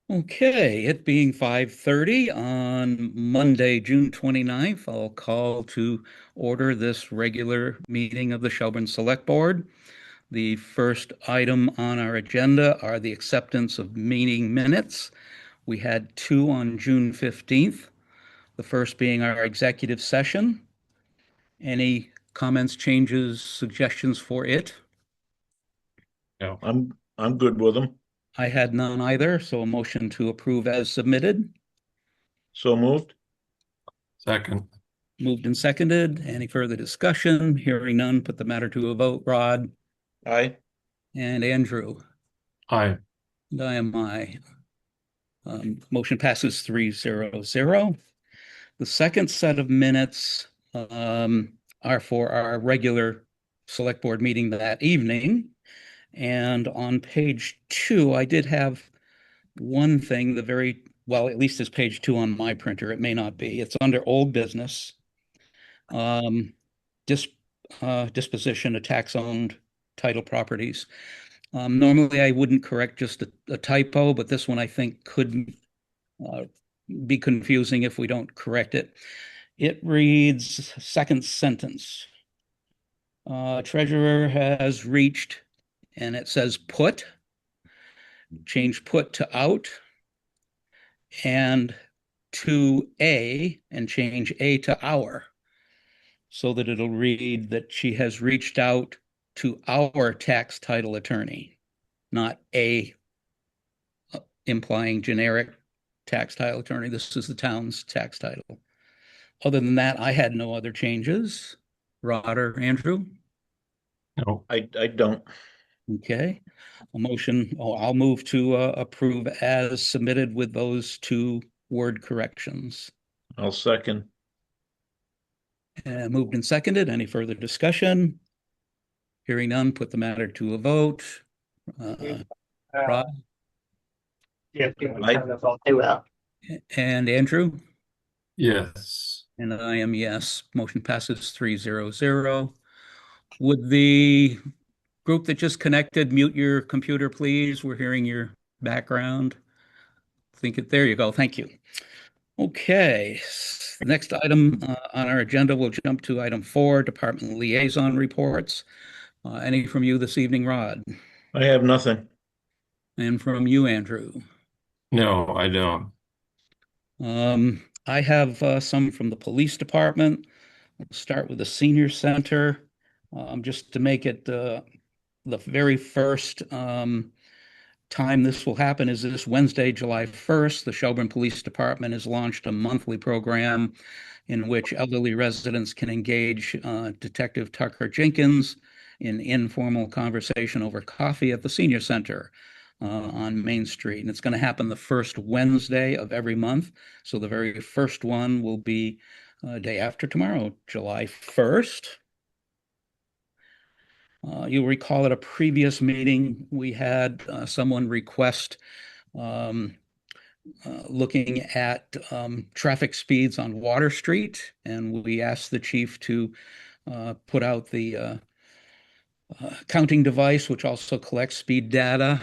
Okay, it being 5:30 on Monday, June 29th, I'll call to order this regular meeting of the Shelburne Select Board. The first item on our agenda are the acceptance of meeting minutes. We had two on June 15th, the first being our executive session. Any comments, changes, suggestions for it? No. I'm good with them. I had none either, so a motion to approve as submitted. So moved. Second. Moved and seconded. Any further discussion? Hearing none, put the matter to a vote. Rod Aye. and Andrew. Aye. And I am I. Motion passes 3-0-0. The second set of minutes are for our regular select board meeting that evening. And on page 2, I did have one thing, well, at least it's page 2 on my printer. It may not be. It's under old business. Um, dis, Disposition of tax-owned title properties. Normally, I wouldn't correct just a typo, but this one I think could uh, be confusing if we don't correct it. It reads, second sentence. Treasurer has reached, and it says put, change put to out, and to a, and change a to our, so that it'll read that she has reached out to our tax title attorney, not a implying generic tax title attorney. This is the town's tax title. Other than that, I had no other changes. Rod or Andrew? No. I don't. Okay. I'll move to approve as submitted with those two word corrections. I'll second. Moved and seconded. Any further discussion? Hearing none, put the matter to a vote. Rod Aye. and Andrew? Yes. And I am yes. Motion passes 3-0-0. Would the group that just connected mute your computer, please? We're hearing your background. There you go. Thank you. Okay. Next item on our agenda, we'll jump to item 4, department liaison reports. Any from you this evening, Rod? I have nothing. And from you, Andrew? No, I don't. I have some from the police department. We'll start with the senior center. Just to make it the very first time this will happen is this Wednesday, July 1st. The Shelburne Police Department has launched a monthly program in which elderly residents can engage Detective Tucker Jenkins in informal conversation over coffee at the senior center on Main Street. And it's going to happen the first Wednesday of every month. So the very first one will be day after tomorrow, July 1st. You'll recall at a previous meeting, we had someone request looking at traffic speeds on Water Street, and we asked the chief to put out the counting device, which also collects speed data.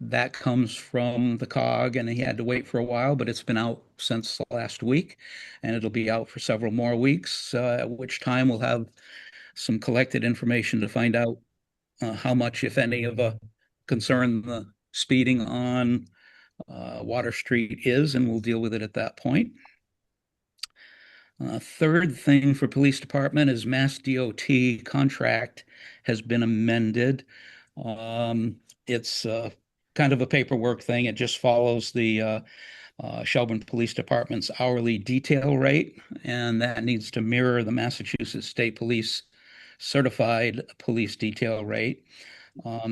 That comes from the COG, and he had to wait for a while, but it's been out since last week, and it'll be out for several more weeks, at which time we'll have some collected information to find out how much, if any, of a concern the speeding on Water Street is, and we'll deal with it at that point. Third thing for police department is Mass DOT contract has been amended. It's kind of a paperwork thing. It just follows the Shelburne Police Department's hourly detail rate, and that needs to mirror the Massachusetts State Police certified police detail rate.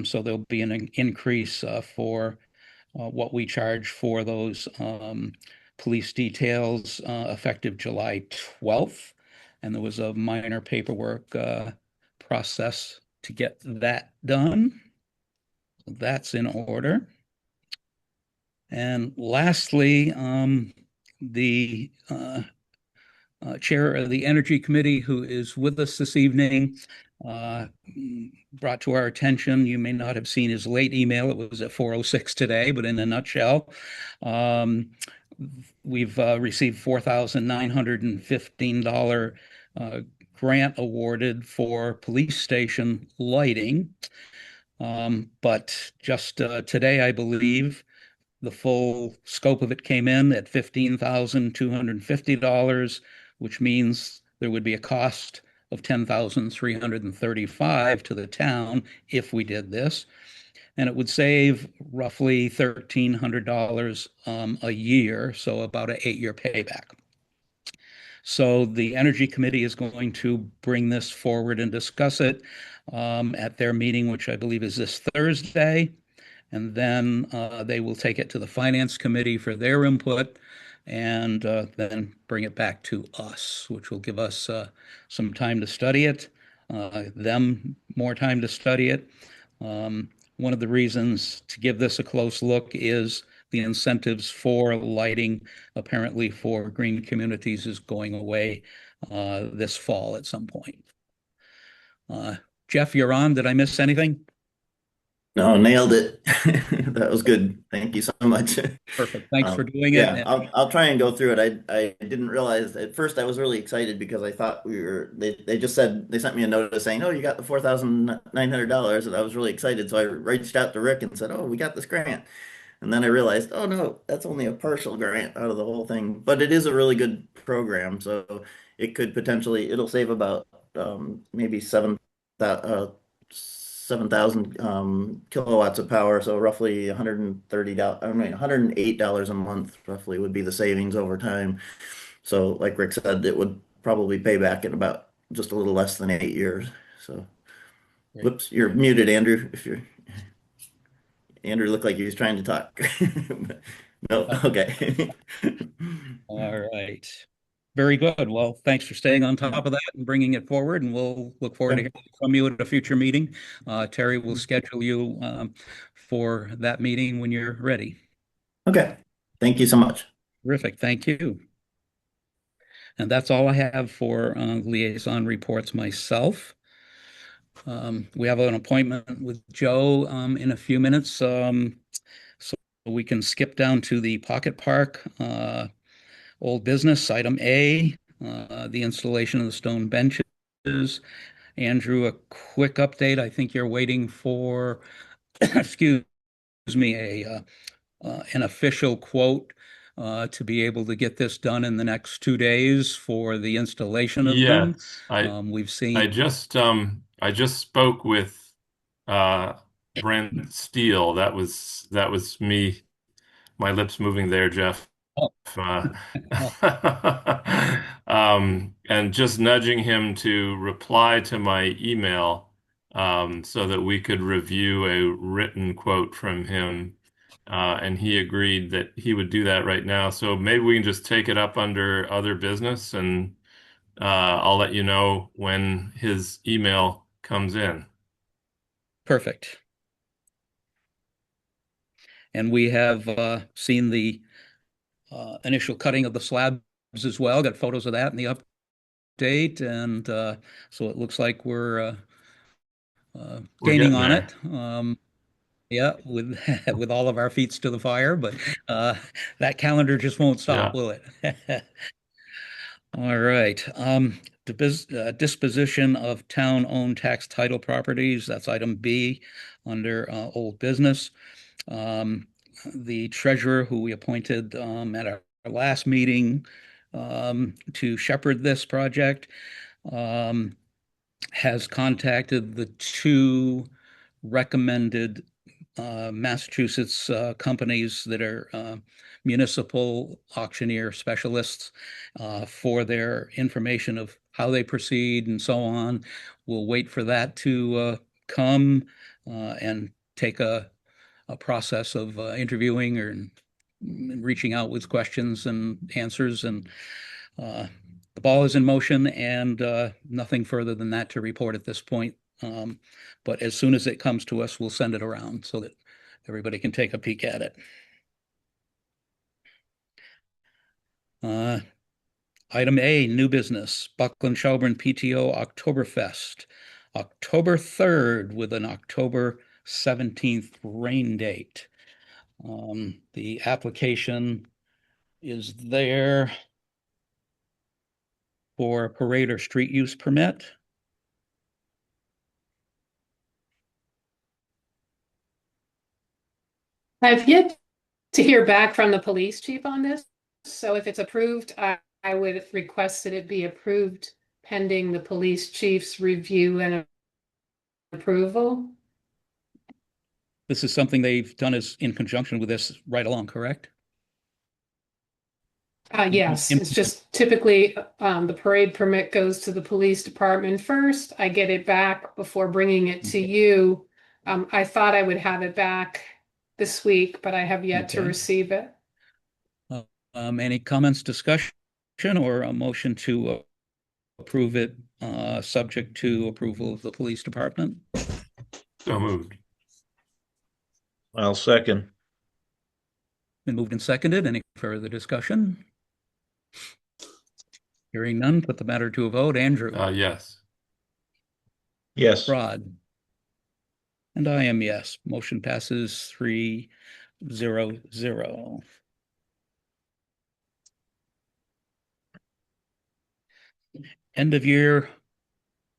So there'll be an increase for what we charge for those police details effective July 12th. And there was a minor paperwork process to get that done. That's in order. And lastly, the chair of the Energy Committee, who is with us this evening, uh, brought to our attention. You may not have seen his late email. It was at 4:06 today, but in a nutshell, um, we've received $4,915 grant awarded for police station lighting. But just today, I believe, the full scope of it came in at $15,250, which means there would be a cost of $10,335 to the town if we did this. And it would save roughly $1,300 a year, so about an 8-year payback. So the Energy Committee is going to bring this forward and discuss it at their meeting, which I believe is this Thursday. And then they will take it to the Finance Committee for their input and then bring it back to us, which will give us some time to study it, them more time to study it. One of the reasons to give this a close look is the incentives for lighting, apparently for green communities, is going away this fall at some point. Jeff, you're on. Did I miss anything? No, nailed it. That was good. Thank you so much. Perfect. Thanks for doing it. Yeah, I'll try and go through it. I didn't realize at first. I was really excited because I thought they just said they sent me a notice saying, "Oh, you got the $4,900," and I was really excited. So I reached out to Rick and said, "Oh, we got this grant." And then I realized, oh no, that's only a partial grant out of the whole thing. But it is a really good program, so it could potentially it'll save about maybe 7,000 kilowatts of power, so roughly $130, I mean $108 a month roughly would be the savings over time. So like Rick said, it would probably pay back in about just a little less than 8 years. So Great. whoops, you're muted, Andrew. If you're Andrew looked like he was trying to talk. No, okay. All right. Very good. Well, thanks for staying on top of that and bringing it forward, and we'll look forward to Okay. hearing from you at a future meeting. Terry will schedule you for that meeting when you're ready. Okay. Thank you so much. Terrific. Thank you. And that's all I have for liaison reports myself. We have an appointment with Joe in a few minutes, so we can skip down to the Pocket Park. Old business, item A, the installation of the stone benches. Andrew, a quick update. I think you're waiting for, excuse me, an official quote to be able to get this done in the next 2 days for the installation of them. Yes, We've I seen, just spoke with Brent Steele. That was me, my lips moving there, Jeff. oh, Uh, oh, and just nudging him to reply to my email so that we could review a written quote from him. And he agreed that he would do that right now. So maybe we can just take it up under other business, and I'll let you know when his email comes in. perfect. And we have seen the initial cutting of the slabs as well. Got photos of that in the update, and so it looks like we're We're gaining getting on there. it. Yeah, with with all of our feet to the fire, but uh, that calendar just won't stop, Yeah. will it? All right. Disposition of town-owned tax title properties. That's item B under old business. Um, the treasurer, who we appointed at our last meeting to shepherd this project, um, has contacted the two recommended Massachusetts companies that are municipal auctioneer specialists for their information of how they proceed and so on. We'll wait for that to come and take a process of interviewing or reaching out with questions and answers. And uh, the ball is in motion, and nothing further than that to report at this point. But as soon as it comes to us, we'll send it around so that everybody can take a peek at it. Item A, new business, Buckland Shelburne PTO Oktoberfest. October 3rd with an October 17th rain date. The application is there for a parade or street use permit. I've yet to hear back from the police chief on this. So if it's approved, I would request that it be approved pending the police chief's review and approval. This is something they've done as in conjunction with this right along, correct? Yes, it's just typically the parade permit goes to the police department first. I get it back before bringing it to you. I thought I would have it back this week, but I have yet to Okay. receive it. Any comments, discussion, or a motion to approve it, subject to approval of the police department? So moved. I'll second. Been moved and seconded. Any further discussion? Hearing none, put the matter to a vote. Andrew? Yes. Yes. Rod? And I am yes. Motion passes 3-0-0. End of year.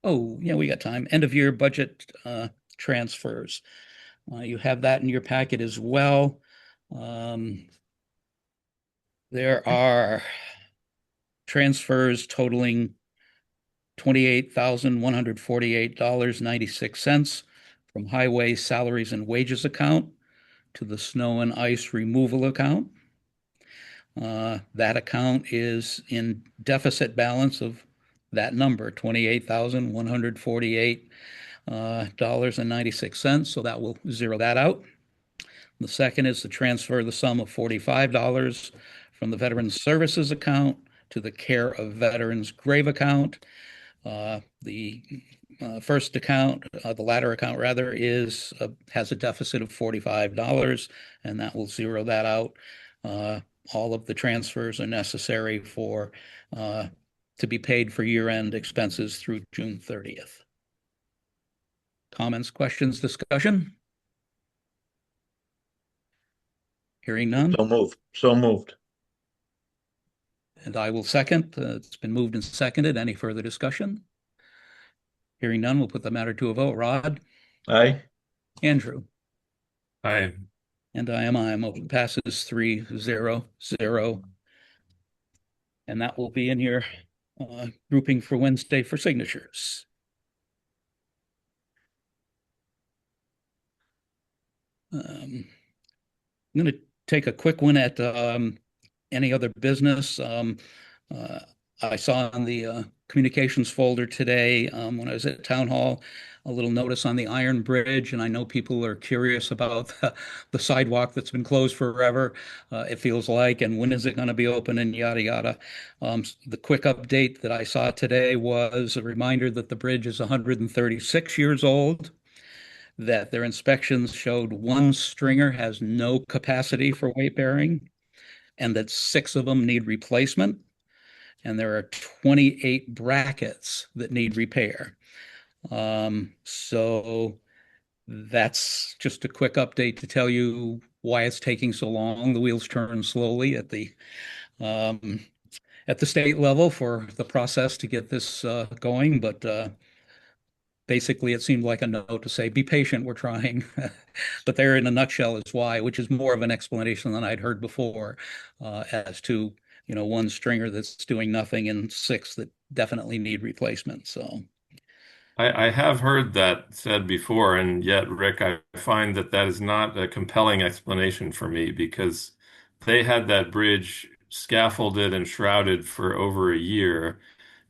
Oh, yeah, we got time. End of year budget transfers. You have that in your packet as well. There are transfers totaling $28,148.96 from highway salaries and wages account to the snow and ice removal account. That account is in deficit balance of that number, $28,148.96. So that will zero that out. The second is to transfer the sum of $45 from the Veterans Services account to the Care of Veterans Grave account. The first account, the latter account rather, has a deficit of $45, and that will zero that out. All of the transfers are necessary to be paid for year-end expenses through June 30th. Comments, questions, discussion? Hearing none. So moved. So moved. And I will second. It's been moved and seconded. Any further discussion? Hearing none, we'll put the matter to a vote. Rod? Aye. Andrew? Aye. And I am aye. Motion passes 3-0-0. And that will be in your grouping for Wednesday for signatures. I'm going to take a quick one at any other business. I saw on the communications folder today when I was at Town Hall, a little notice on the Iron Bridge, and I know people are curious about the sidewalk that's been closed forever, it feels like, and when is it going to be open and yada, yada. The quick update that I saw today was a reminder that the bridge is 136 years old, that their inspections showed one stringer has no capacity for weight bearing, and that 6 of them need replacement. And there are 28 brackets that need repair. So that's just a quick update to tell you why it's taking so long. The wheels turn slowly at the state level for the process to get this going, but basically it seemed like a note to say, be patient, we're trying. But there in a nutshell is why, which is more of an explanation than I'd heard before as to, one stringer that's doing nothing and 6 that definitely need replacement. So I have heard that said before, and yet, Rick, I find that is not a compelling explanation for me because they had that bridge scaffolded and shrouded for over a year,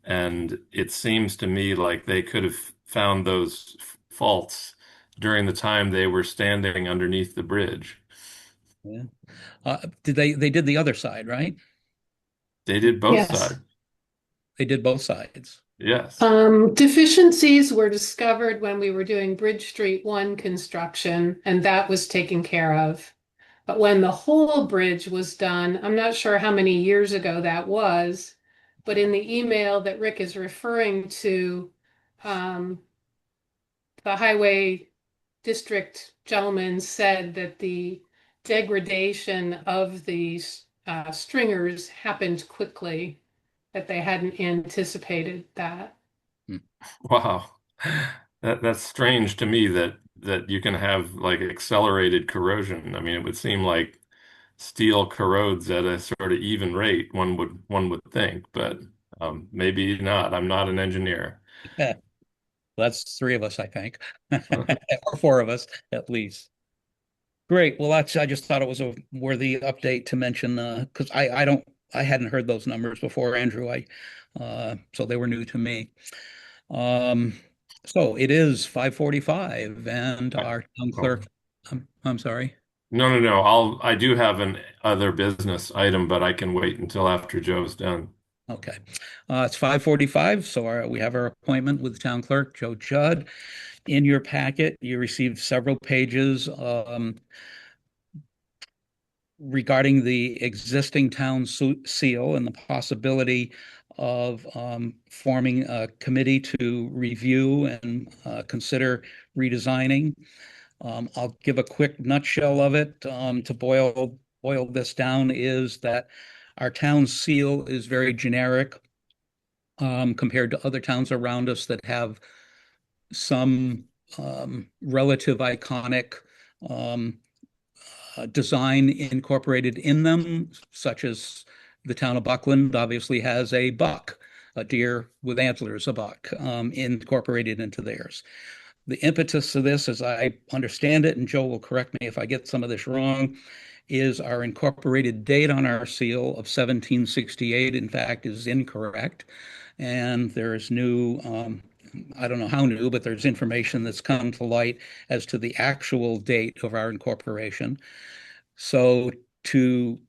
and it seems to me like they could have found those faults during the time they were standing underneath the bridge. yeah. They did the other side, right? They did both Yes. sides. They did both sides. Yes. Deficiencies were discovered when we were doing Bridge Street 1 construction, and that was taken care of. But when the whole bridge was done, I'm not sure how many years ago that was, but in the email that Rick is referring to, the highway district gentleman said that the degradation of these stringers happened quickly, that they hadn't anticipated that. Wow. That's strange to me that you can have like accelerated corrosion. I mean, it would seem like steel corrodes at a sort of even rate, one would think, but maybe not. I'm not an engineer. Yeah, that's three of us, I think, or four of us at least. Great. Well, I just thought it was a worthy update to mention because I hadn't heard those numbers before, Andrew. So they were new to me. Um, so it is 5:45, and our town clerk. I'm sorry. No, no, no. I do have an other business item, but I can wait until after Joe's done. Okay. It's 5:45, so we have our appointment with the town clerk, Joe Judd. In your packet, you received several pages regarding the existing town seal and the possibility of forming a committee to review and consider redesigning. I'll give a quick nutshell of it. To boil this down is that our town seal is very generic compared to other towns around us that have some relative iconic design incorporated in them, such as the town of Buckland obviously has a buck, a deer with antlers, a buck, incorporated into theirs. The impetus of this, as I understand it, and Joe will correct me if I get some of this wrong, is our incorporated date on our seal of 1768, in fact, is incorrect. And there's new, I don't know how new, but there's information that's come to light as to the actual date of our incorporation. So to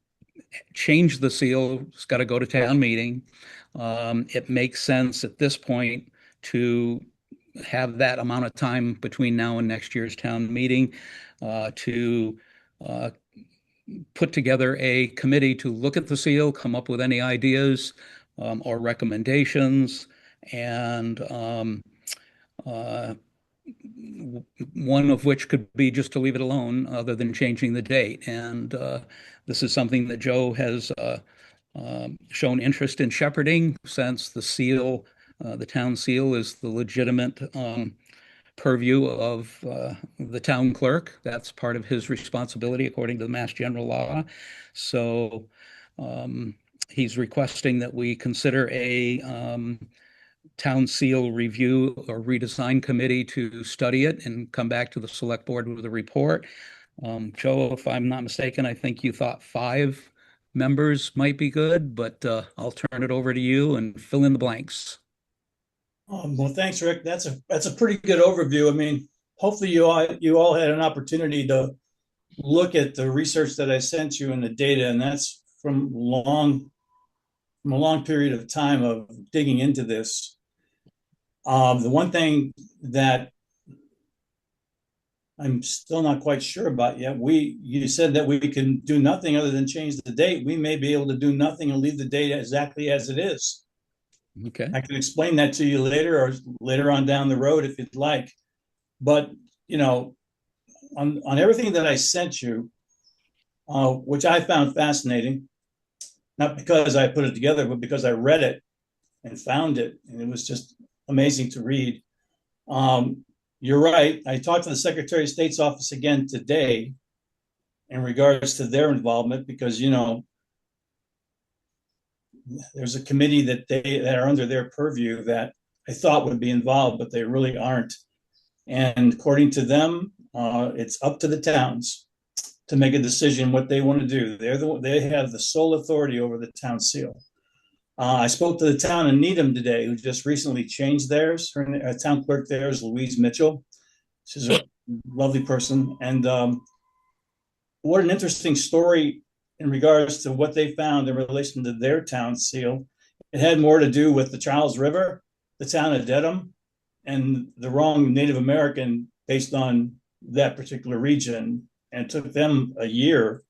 change the seal, it's got to go to town meeting. It makes sense at this point to have that amount of time between now and next year's town meeting to put together a committee to look at the seal, come up with any ideas or recommendations, and one of which could be just to leave it alone other than changing the date. And this is something that Joe has shown interest in shepherding since the seal, the town seal, is the legitimate purview of the town clerk. That's part of his responsibility according to the Mass General Law. So he's requesting that we consider a town seal review or redesign committee to study it and come back to the select board with a report. Joe, if I'm not mistaken, I think you thought 5 members might be good, but I'll turn it over to you and fill in the blanks. Well, thanks, Rick. That's a pretty good overview. I mean, hopefully you all had an opportunity to look at the research that I sent you and the data, and that's from a long period of time of digging into this. The one thing that I'm still not quite sure about yet, you said that we can do nothing other than change the date. We may be able to do nothing and leave the date exactly as it is. Okay. I can explain that to you later or later on down the road if you'd like. But, you know, on everything that I sent you, which I found fascinating, not because I put it together, but because I read it and found it, and it was just amazing to read. You're right. I talked to the Secretary of State's office again today in regards to their involvement because, you know, there's a committee that are under their purview that I thought would be involved, but they really aren't. And according to them, it's up to the towns to make a decision what they want to do. They have the sole authority over the town seal. I spoke to the town in Needham today, who just recently changed theirs. Her town clerk there is Louise Mitchell. She's a lovely person. And what an interesting story in regards to what they found in relation to their town seal. It had more to do with the Charles River, the town of Dedham, and the wrong Native American based on that particular region. And it took them a year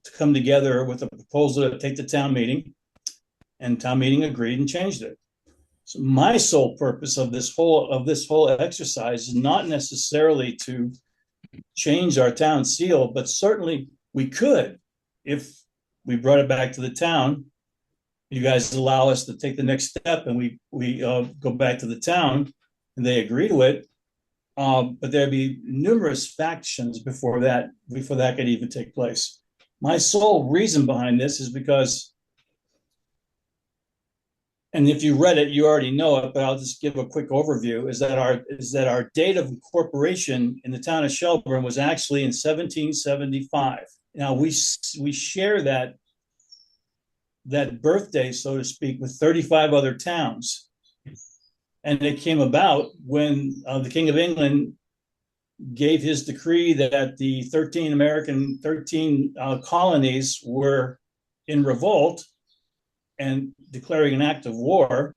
to come together with a proposal to take to town meeting. And town meeting agreed and changed it. So my sole purpose of this whole exercise is not necessarily to change our town seal, but certainly we could if we brought it back to the town. You guys allow us to take the next step, and we go back to the town, and they agree to it. But there'd be numerous factions before that could even take place. My sole reason behind this is because, and if you read it, you already know it, but I'll just give a quick overview, is that our date of incorporation in the town of Shelburne was actually in 1775. Now we share that birthday, so to speak, with 35 other towns. And it came about when the King of England gave his decree that the 13 colonies were in revolt and declaring an act of war.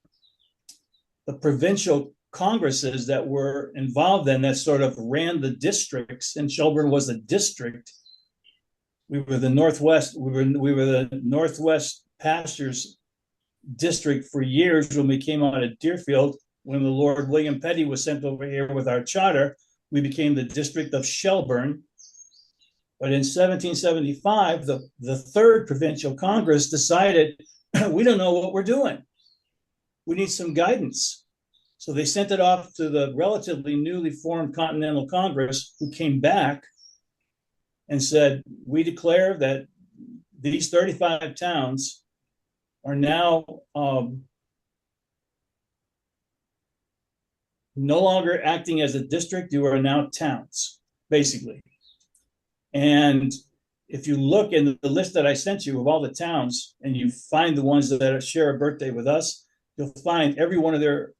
The provincial congresses that were involved in that sort of ran the districts, and Shelburne was a district. We were the Northwest Pastures District for years when we came out of Deerfield. When the Lord William Petty was sent over here with our charter, we became the District of Shelburne. But in 1775, the Third Provincial Congress decided, we don't know what we're doing. We need some guidance. So they sent it off to the relatively newly formed Continental Congress, who came back and said, we declare that these 35 towns are now no longer acting as a district. You are now towns, basically. And if you look in the list that I sent you of all the towns, and you find the ones that share a birthday with us, you'll find every one of their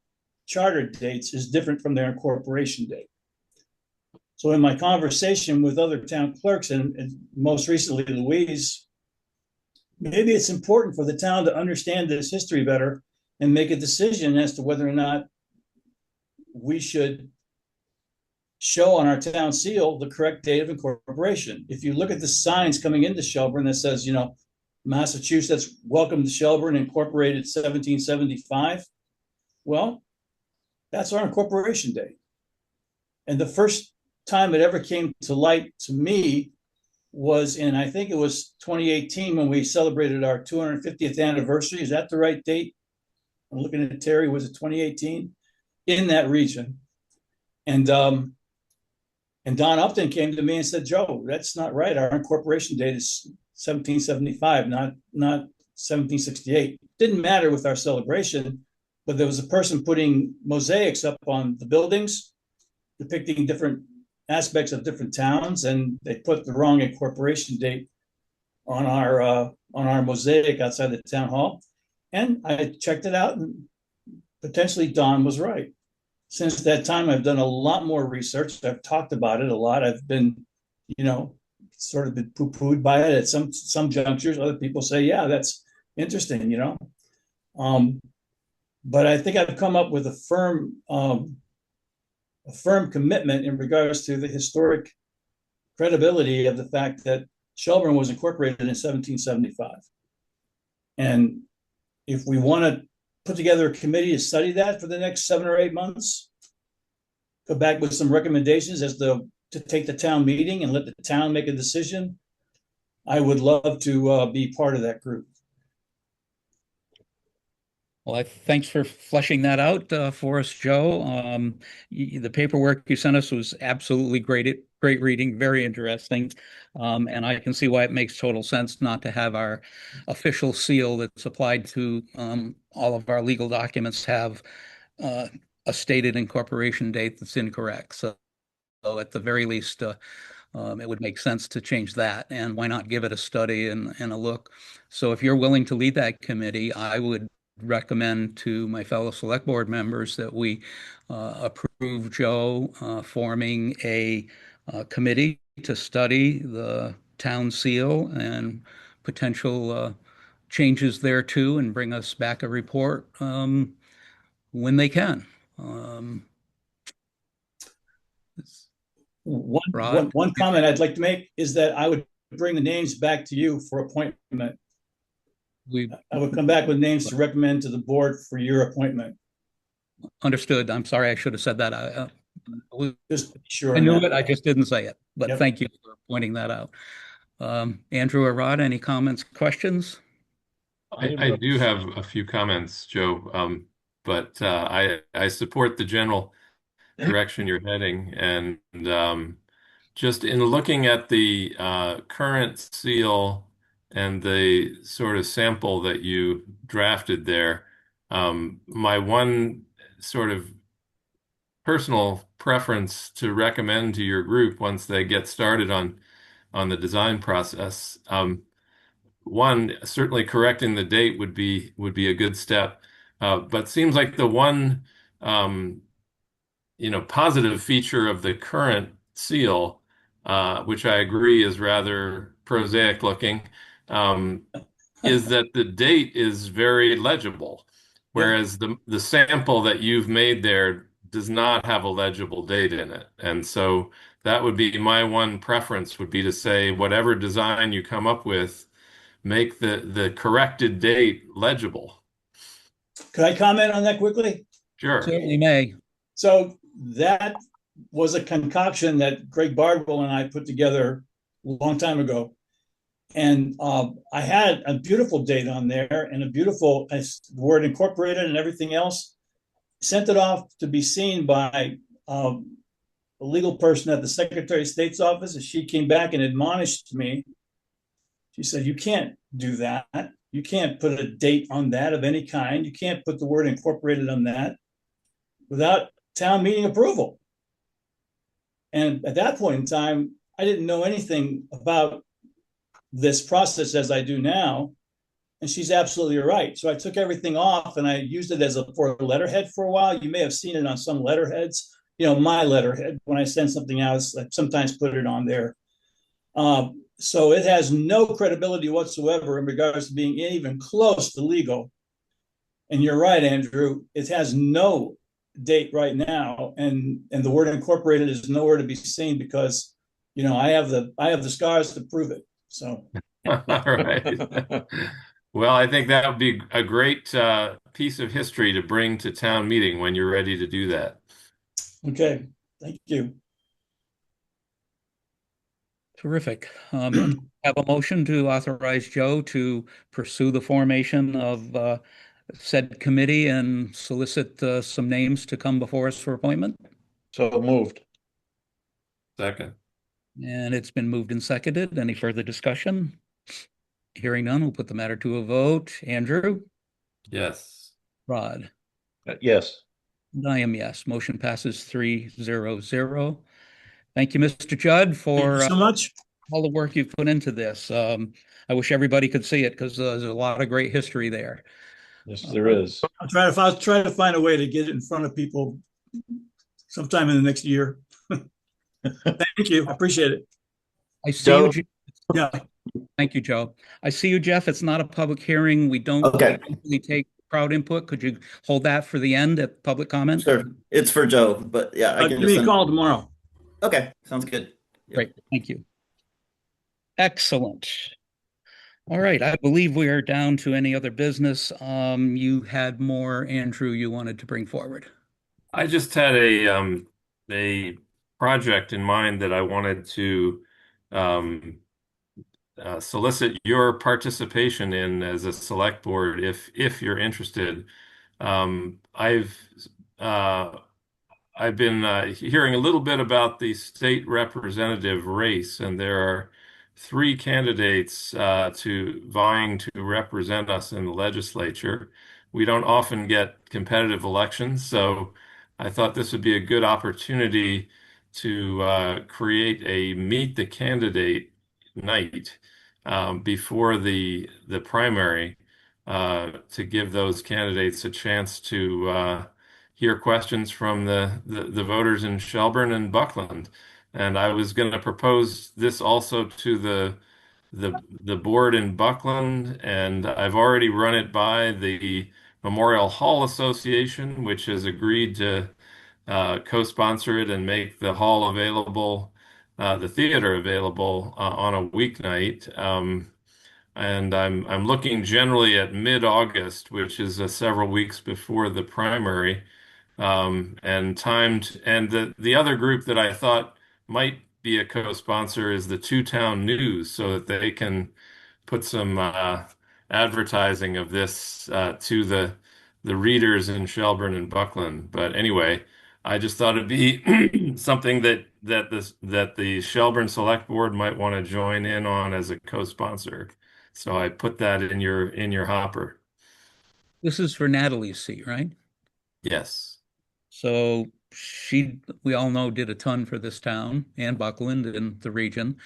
charter dates is different from their incorporation date. So in my conversation with other town clerks, and most recently Louise, maybe it's important for the town to understand this history better and make a decision as to whether or not we should show on our town seal the correct date of incorporation. If you look at the signs coming into Shelburne that says, Massachusetts, welcome to Shelburne, incorporated 1775. Well, that's our incorporation date. And the first time it ever came to light to me was in, I think it was 2018, when we celebrated our 250th anniversary. Is that the right date? I'm looking at Terry. Was it 2018? In that region. And Don Upton came to me and said, Joe, that's not right. Our incorporation date is 1775, not 1768. Didn't matter with our celebration, but there was a person putting mosaics up on the buildings depicting different aspects of different towns, and they put the wrong incorporation date on our mosaic outside the town hall. And I checked it out, and potentially Don was right. Since that time, I've done a lot more research. I've talked about it a lot. I've been, sort of been poo-pooed by it at some junctures. Other people say, yeah, that's interesting, But I think I've come up with a firm commitment in regards to the historic credibility of the fact that Shelburne was incorporated in 1775. And if we want to put together a committee to study that for the next 7 or 8 months, go back with some recommendations as to take the town meeting and let the town make a decision, I would love to be part of that group. Well, thanks for fleshing that out for us, Joe. The paperwork you sent us was absolutely great reading, very interesting. And I can see why it makes total sense not to have our official seal that's applied to all of our legal documents have a stated incorporation date that's incorrect. So at the very least, it would make sense to change that. And why not give it a study and a look? So if you're willing to lead that committee, I would recommend to my fellow select board members that we approve Joe forming a committee to study the town seal and potential changes there too, and bring us back a report when they can. One comment I'd like to make is that I would bring the names back to you for appointment. I would come back with names to recommend to the board for your appointment. Understood. I'm sorry, I should have said that. Just to be sure. I on knew that. it, I just didn't say it, but Yep. thank you for pointing that out. Andrew or Rod, any comments, questions? I do have a few comments, Joe, but I support the general direction you're heading, and just in looking at the current seal and the sort of sample that you drafted there, my one sort of personal preference to recommend to your group once they get started on the design process. One, certainly correcting the date would be a good step. But seems like the one positive feature of the current seal, which I agree is rather prosaic looking, um, is that the date is very legible, Yep. whereas the sample that you've made there does not have a legible date in it. And so that would be my one preference, would be to say whatever design you come up with, make the corrected date legible. Could I comment on that quickly? Sure. Certainly may. So that was a concoction that Greg Bardwell and I put together a long time ago. And I had a beautiful date on there and a beautiful word incorporated and everything else. Sent it off to be seen by a legal person at the Secretary of State's office. And she came back and admonished me. She said, "You can't do that. You can't put a date on that of any kind. You can't put the word incorporated on that without town meeting approval." And at that point in time, I didn't know anything about this process as I do now. And she's absolutely right. So I took everything off and I used it for a letterhead for a while. You may have seen it on some letterheads. My letterhead, when I send something out, I sometimes put it on there. So it has no credibility whatsoever in regards to being even close to legal. And you're right, Andrew, it has no date right now, and the word incorporated is nowhere to be seen because I have the scars to prove it. So All right. Well, I think that would be a great piece of history to bring to town meeting when you're ready to do that. Okay, thank you. Terrific. Have a motion to authorize Joe to pursue the formation of said committee and solicit some names to come before us for appointment. So moved. Second. And it's been moved and seconded. Any further discussion? Hearing none, we'll put the matter to a vote. Andrew? Yes. Rod? Yes. And I am yes. Motion passes 3-0-0. Thank you, Mr. Judd, Thank for you so much. all the work you've put into this. I wish everybody could see it because there's a lot of great history there. Yes, there is. I'll try to find a way to get it in front of people sometime in the next year. Thank you. I appreciate it. I see Joe? you. Yeah. Thank you, Joe. I see you, Jeff. It's not a public hearing. We don't Okay. usually take crowd input. Could you hold that for the end at public comment? Sure. It's for Joe, but yeah, I can Give just me a send. call tomorrow. Okay, sounds good. Yep. Great. Thank you. Excellent. All right. I believe we are down to any other business. You had more, Andrew, you wanted to bring forward. I just had a project in mind that I wanted to solicit your participation in as a select board if you're interested. Um, I've uh, I've been hearing a little bit about the state representative race, and there are three candidates to vying to represent us in the legislature. We don't often get competitive elections, so I thought this would be a good opportunity to create a meet the candidate night before the primary to give those candidates a chance to hear questions from the voters in Shelburne and Buckland. And I was going to propose this also to the board in Buckland, and I've already run it by the Memorial Hall Association, which has agreed to co-sponsor it and make the hall available, the theater available on a weeknight. And I'm looking generally at mid-August, which is several weeks before the primary. and timed. And the other group that I thought might be a co-sponsor is the Two Town News, so that they can put some advertising of this to the readers in Shelburne and Buckland. But anyway, I just thought it'd be something that the Shelburne Select Board might want to join in on as a co-sponsor. So I put that in your hopper. This is for Natalie's seat, right? Yes. So we all know, did a ton for this town and Buckland and the region.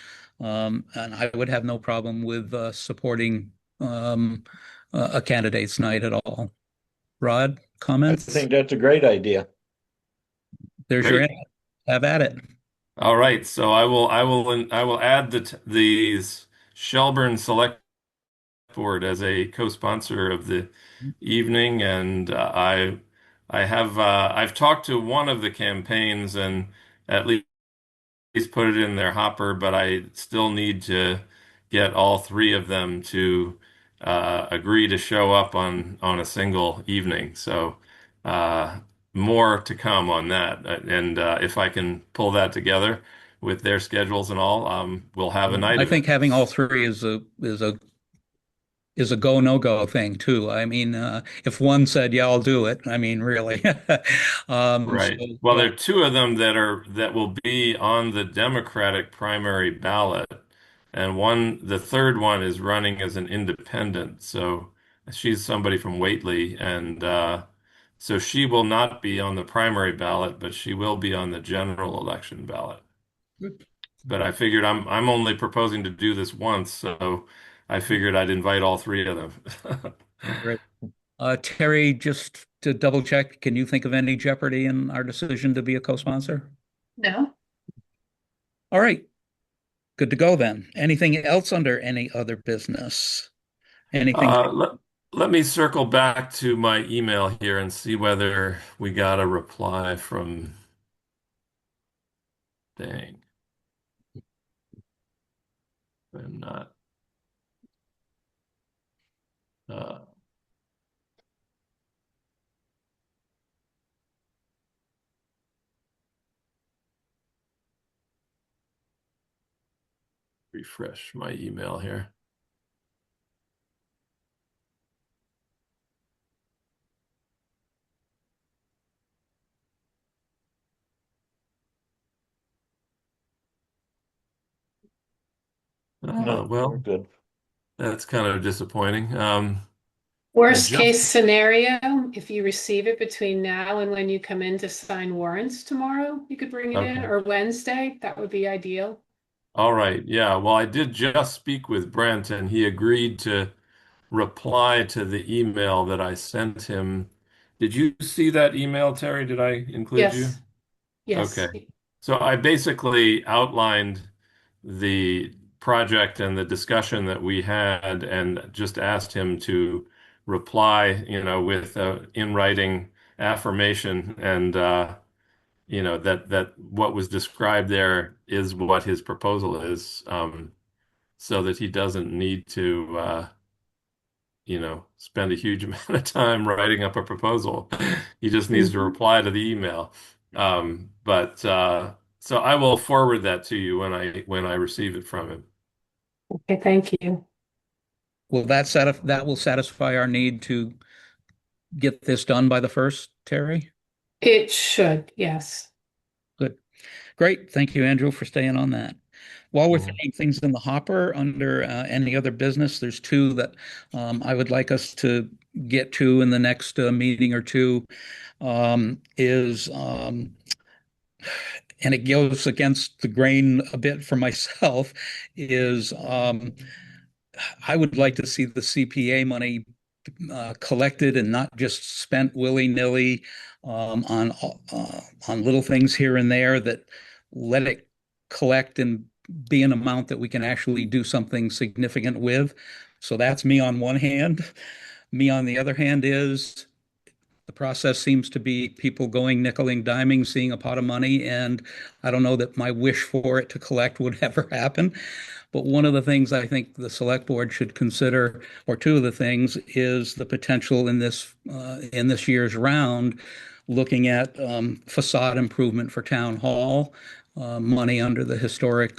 And I would have no problem with supporting a candidate's night at all. Rod, I comments? think that's a great idea. There's your, Great. have at it. All right. So I will add these Shelburne Select Board as a co-sponsor of the evening, and I've talked to one of the campaigns and at least put it in their hopper, but I still need to get all three of them to agree to show up on a single evening. So more to come on that, and if I can pull that together with their schedules and all, we'll have a night I of think it. having all three is a go no go thing too. I mean, if one said, "Yeah, I'll do it," I mean, really. So Right. Well, yeah, there are two of them that will be on the Democratic primary ballot, and the third one is running as an independent. So she's somebody from Whately, and so she will not be on the primary ballot, but she will be on the general election ballot. But I figured I'm only proposing to do this once, so I figured I'd invite all three of them. great. Terry, just to double check, can you think of any jeopardy in our decision to be a co-sponsor? No? All right, good to go then. Anything else under any other business? Anything? Let me circle back to my email here and see whether we got a reply from Dang. I'm not. Uh, refresh my email here. No, we're Well, good. that's kind of disappointing. I Worst just case scenario, if you receive it between now and when you come in to sign warrants tomorrow, you could bring it in, Okay. or Wednesday. That would be ideal. All right. Yeah. Well, I did just speak with Brent, and he agreed to reply to the email that I sent him. Did you see that email, Terry? Did I include you? Yes, yes. Okay. So I basically outlined the project and the discussion that we had and just asked him to reply, with in writing affirmation and that what was described there is what his proposal is, so that he doesn't need to spend a huge amount of time writing up a proposal. He just needs to Mhm. reply to the email. But so I will forward that to you when I receive it from him. Okay, thank you. Will that will satisfy our need to get this done by the first, Terry? It should, yes. Good. Great. Thank you, Andrew, for staying on that. While we're Mhm. throwing things in the hopper under any other business, there's two that I would like us to get to in the next meeting or two. Is and it goes against the grain a bit for myself, is I would like to see the CPA money collected and not just spent willy-nilly on little things here and there. That let it collect and be an amount that we can actually do something significant with. So that's me on one hand. Me on the other hand is the process seems to be people going nickel and diming, seeing a pot of money, and I don't know that my wish for it to collect would ever happen. But one of the things I think the select board should consider, or two of the things, is the potential in this year's round looking at facade improvement for town hall, money under the historic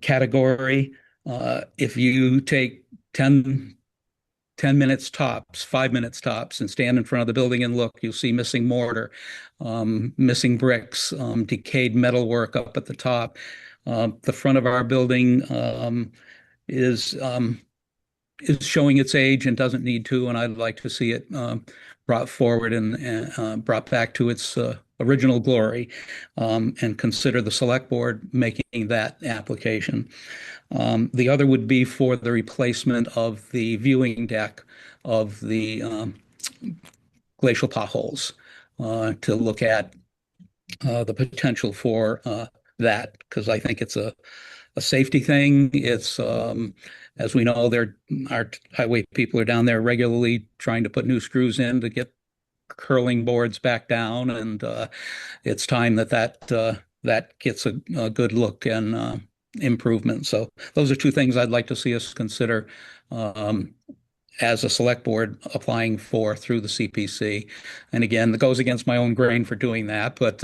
category. If you take 10 minutes tops, 5 minutes tops, and stand in front of the building and look, you'll see missing mortar, missing bricks, decayed metalwork up at the top. The front of our building is showing its age and doesn't need to, and I'd like to see it brought forward and brought back to its original glory, and consider the select board making that application. The other would be for the replacement of the viewing deck of the glacial potholes, to look at the potential for that, because I think it's a safety thing. It's as we know, our highway people are down there regularly trying to put new screws in to get curling boards back down, and it's time that gets a good look and improvement. So those are two things I'd like to see us consider as a select board applying for through the CPC. And again, that goes against my own grain for doing that, but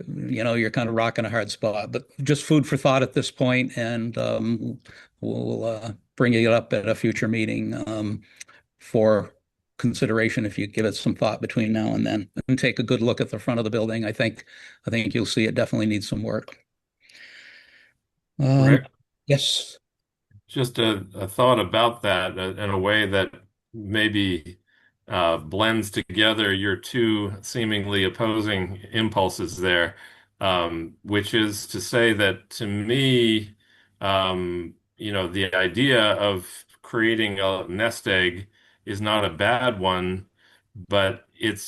you're kind of rocking a hard spot. But just food for thought at this point, and we'll bring it up at a future meeting for consideration if you give it some thought between now and then, and take a good look at the front of the building. I think you'll see it definitely needs some work. Rick, Yes. just a thought about that in a way that maybe blends together your two seemingly opposing impulses there, which is to say that to me, the idea of creating a nest egg is not a bad one, but it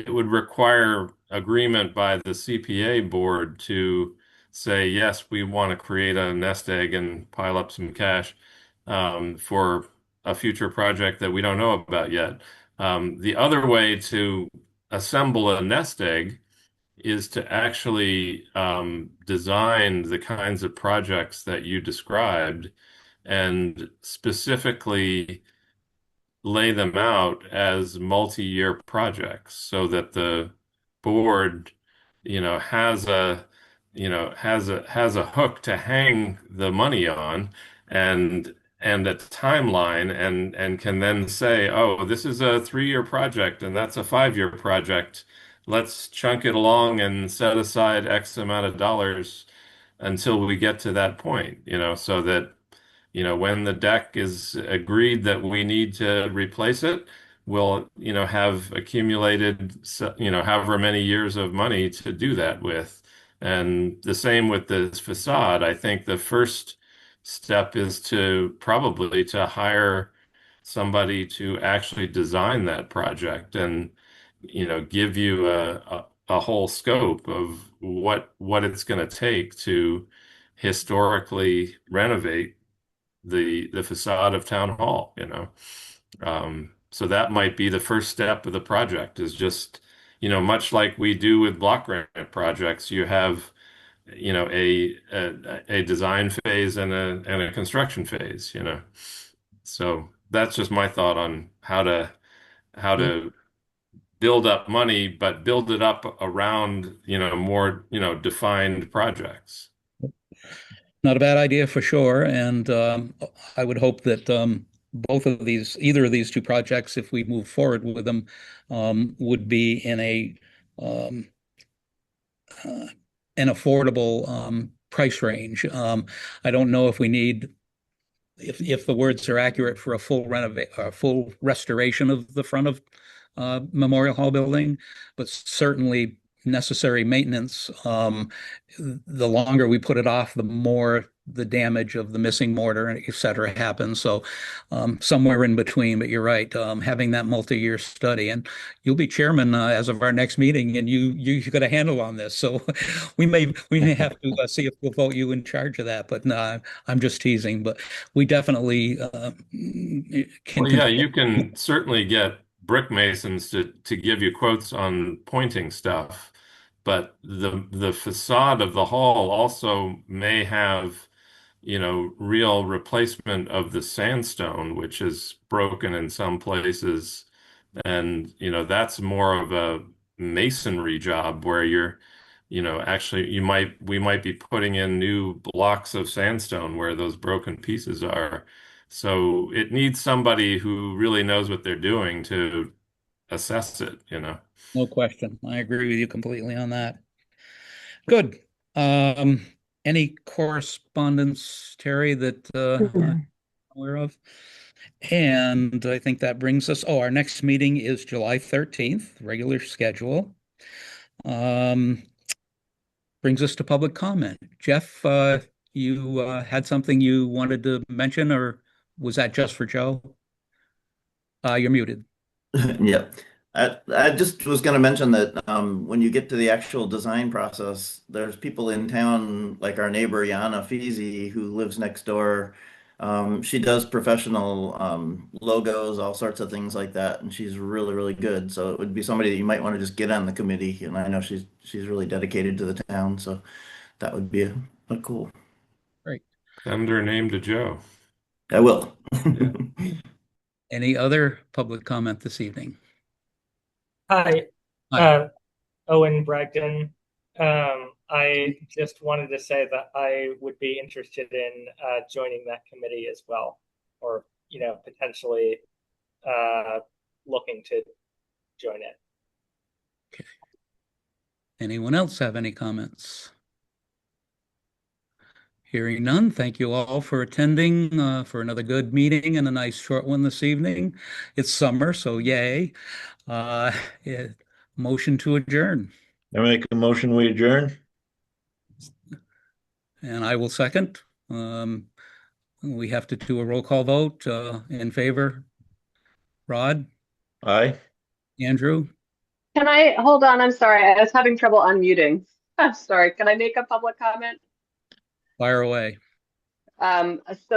would require agreement by the CPA board to say, yes, we want to create a nest egg and pile up some cash for a future project that we don't know about yet. The other way to assemble a nest egg is to actually design the kinds of projects that you described and specifically lay them out as multi-year projects so that the board, has a hook to hang the money on and a timeline and can then say, oh, this is a 3-year project and that's a 5-year project. Let's chunk it along and set aside X amount of dollars until we get to that point, so that when the deck is agreed that we need to replace it, we'll, have accumulated, however many years of money to do that with. And the same with this facade. I think the first step is probably to hire somebody to actually design that project and, give you a whole scope of what it's going to take to historically renovate the facade of town hall, so that might be the first step of the project, is just, much like we do with block grant projects, you have, a design phase and a construction phase, So that's just my thought on how to build up money, but build it up around, more, defined projects. Not a bad idea for sure. And I would hope that either of these two projects, if we move forward with them, would be in um, an affordable price range. I don't know if we need, if the words are accurate, for a full restoration of the front of Memorial Hall building, but certainly necessary maintenance. The longer we put it off, the more the damage of the missing mortar, et cetera, happens. So somewhere in between, but you're right, having that multi-year study, and you'll be chairman as of our next meeting, and you got a handle on this. So we may have to see if we'll vote you in charge of that. But no, I'm just teasing. But we definitely can. Well, yeah, you can certainly get brick masons to give you quotes on pointing stuff, but the facade of the hall also may have, real replacement of the sandstone, which is broken in some places, And, that's more of a masonry job where you're, actually we might be putting in new blocks of sandstone where those broken pieces are. So it needs somebody who really knows what they're doing to assess it. No question. I agree with you completely on that. Good. Um, any correspondence, Terry, that I'm aware of? And I think that brings us, our next meeting is July 13th, regular schedule. Brings us to public comment. Jeff, you had something you wanted to mention, or was that just for Joe? You're muted. Yep. I just was going to mention that when you get to the actual design process, there's people in town, like our neighbor Yana Feezy, who lives next door. She does professional logos, all sorts of things like that, and she's really, really good. So it would be somebody that you might want to just get on the committee. And I know she's really dedicated to the town, so that would be a cool. Great. Send her name to Joe. I will. Yeah. Any other public comment this evening? Hi, Hi. Owen Bragdon. I just wanted to say that I would be interested in joining that committee as well, or potentially looking to join it. Anyone else have any comments? Hearing none, thank you all for attending for another good meeting and a nice short one this evening. It's summer, so yay. Uh, Motion to adjourn, I make a motion, we adjourn. and I will second. We have to do a roll call vote. In favor? Rod? Aye. Andrew? Can I hold on? I'm sorry. I was having trouble unmuting. I'm sorry. Can I make a public comment? Fire away. One on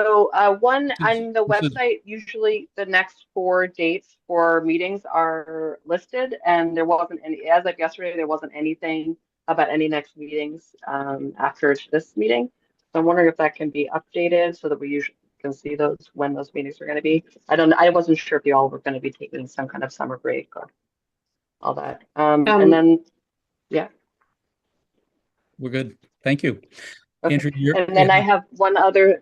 the This is- website, usually the next 4 dates for meetings are listed, and there wasn't any, as of yesterday, there wasn't anything about any next meetings after this meeting. So I'm wondering if that can be updated so that we usually can see those when those meetings are going to be. I wasn't sure if you all were going to be taking some kind of summer break or all that. And then, yeah. We're good. Thank you. Okay. Andrew, And then I have one other,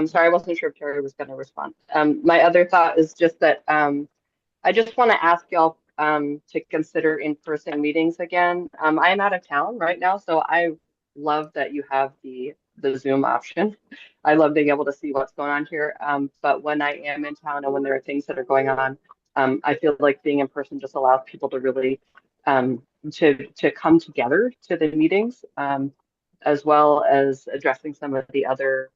sorry, I wasn't sure if Terry was going to respond. My other thought is just that I just want to ask y'all to consider in-person meetings again. I'm out of town right now, so I love that you have the Zoom option. I love being able to see what's going on here. But when I am in town and when there are things that are going on, I feel like being in person just allows people to really to come together to the meetings, as well as addressing some of the other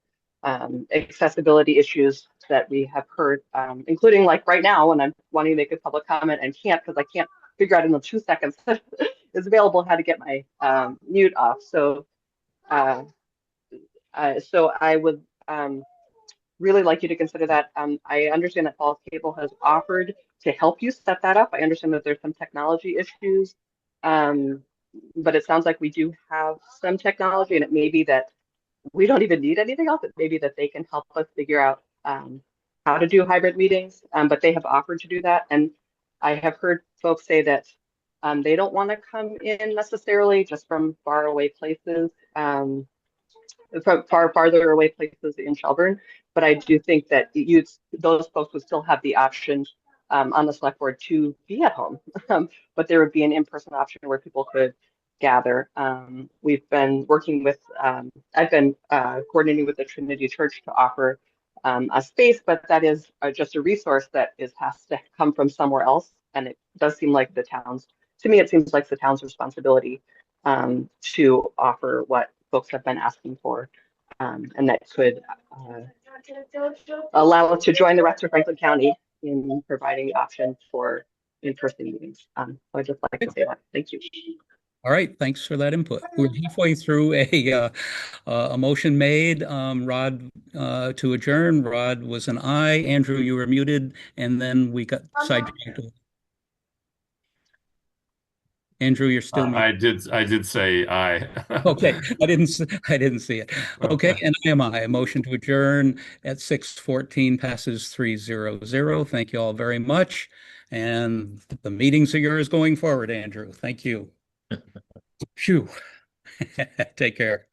accessibility issues that we have heard, including like right now when I'm wanting to make a public comment and can't because I can't figure out in the 2 seconds that is available how to get my mute off. So I would really like you to consider that. I understand that Falls Cable has offered to help you set that up. I understand that there's some technology issues, but it sounds like we do have some technology, and it may be that we don't even need anything else. It may be that they can help us figure out how to do hybrid meetings, but they have offered to do that. And I have heard folks say that they don't want to come in necessarily just from far away places, from farther away places in Shelburne. But I do think that those folks would still have the option on the select board to be at home, but there would be an in-person option where people could gather. We've been working with, I've been coordinating with the Trinity Church to offer a space, but that is just a resource that has to come from somewhere else. And it does seem like to me, it seems like the town's responsibility to offer what folks have been asking for. And that could allow us to join the rest of Franklin County in providing options for in-person meetings. So I'd just like to say that. Thank you. All right, thanks for that input. We're halfway through a motion made. Rod to adjourn. Rod was an aye. Andrew, you were muted, and then we got sidetracked. Andrew, you're still muted. I did say aye. Okay, I didn't see it. Okay, and I am aye. A motion to adjourn at 6:14 passes 300. Thank you all very much. And the meetings are yours going forward, Andrew. Thank you. Phew. Take care.